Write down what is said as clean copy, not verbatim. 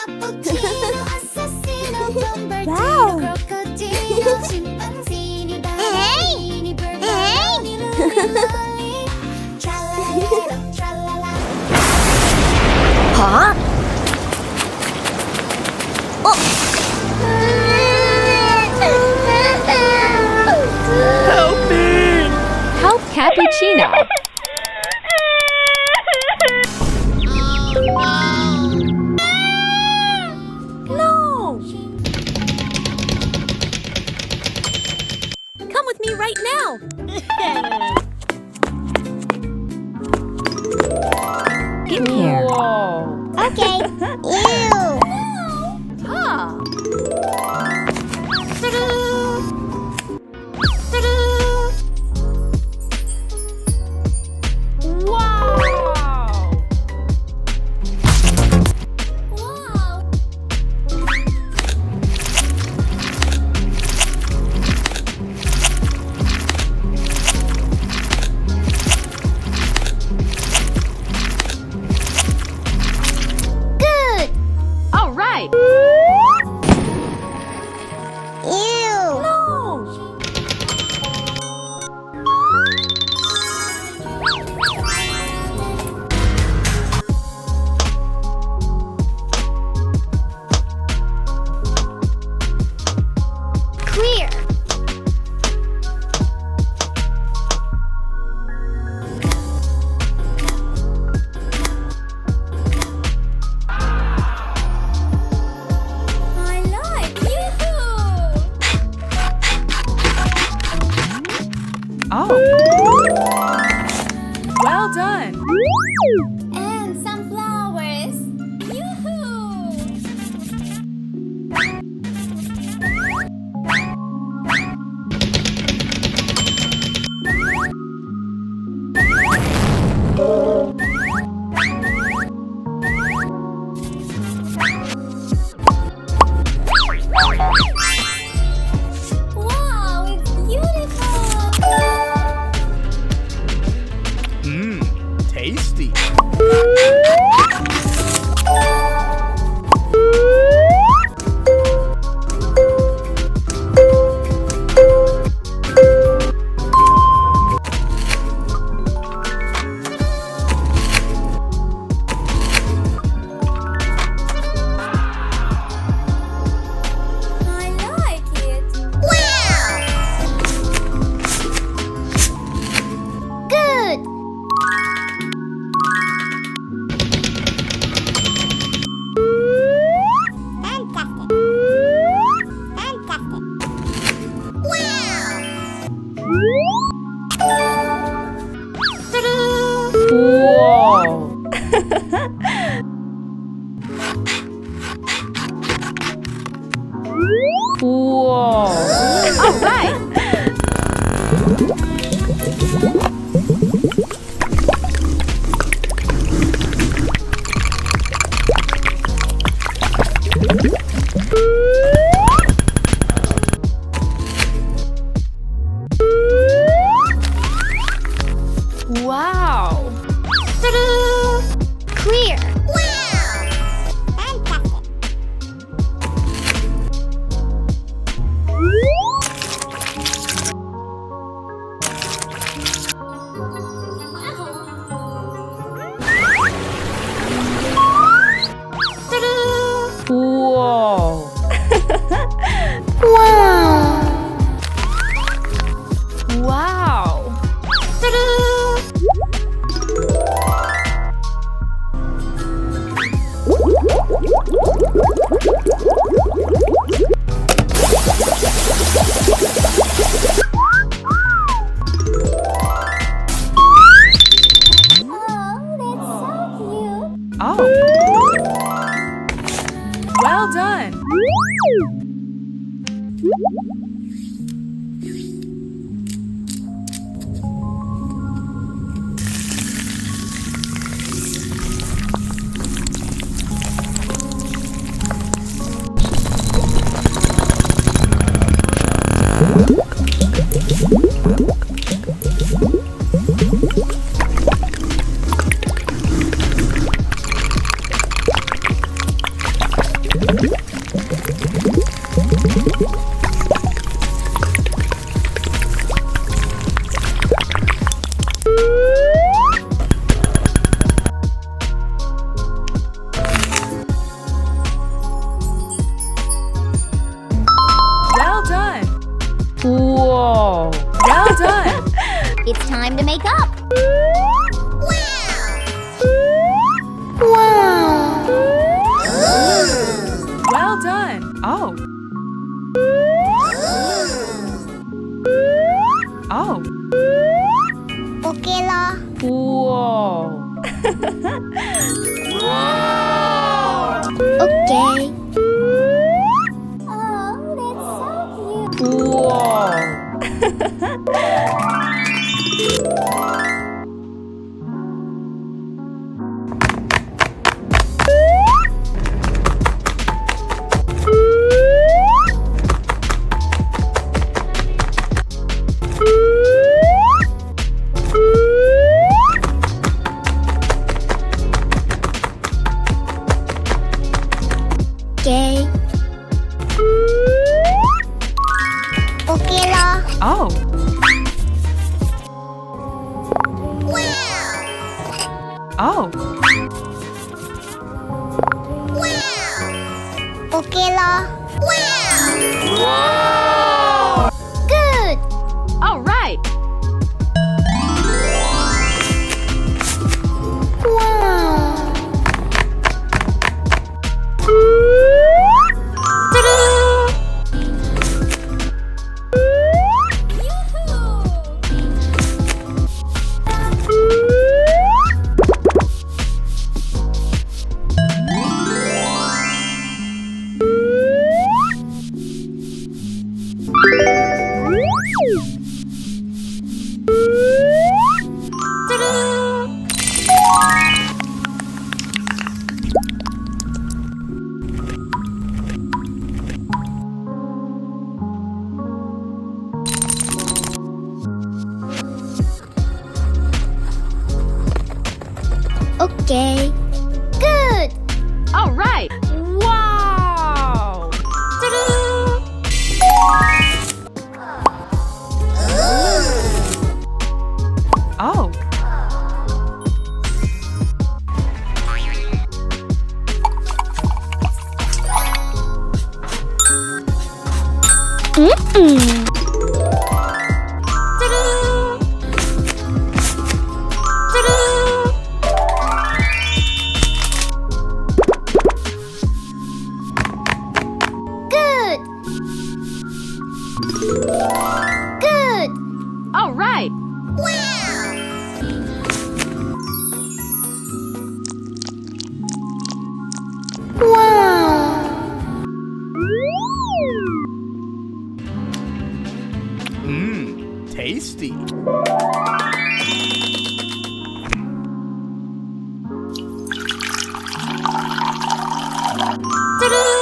cappuccino, assassino, bombardiero, Wow. crocodilo, scimpanzini, ballerini, birdoni, lolli, trallallero, trallala. Huh? Help me! Help Cappuccina. No! Come with me right now. Skincare. Okay. Ew. Huh. Wow. Good. All right. Ew. No! Clear. I like you. Oh. Well done. And some flowers. Yoo-hoo! Wow, it's beautiful! Mmm, tasty. I like it. Wow! Good. Fantastic. Fantastic. Whoa. Whoa. All right. Wow. Clear. Wow! Fantastic. Whoa. Wow! Wow. Oh, that's so cute. Oh. Well done. Well done. Whoa. Well done. It's time to make up. Wow. Well done. Oh. Oh. Okay lah. Whoa. Okay. Oh, that's so cute. Whoa. Okay. Okay lah. Oh. Wow. Oh. Wow. Okay lah. Wow. Good. All right. Wow. Okay. Good. All right. Wow. Oh. Good. Good. All right. Wow. Wow. Tasty. Ta-da!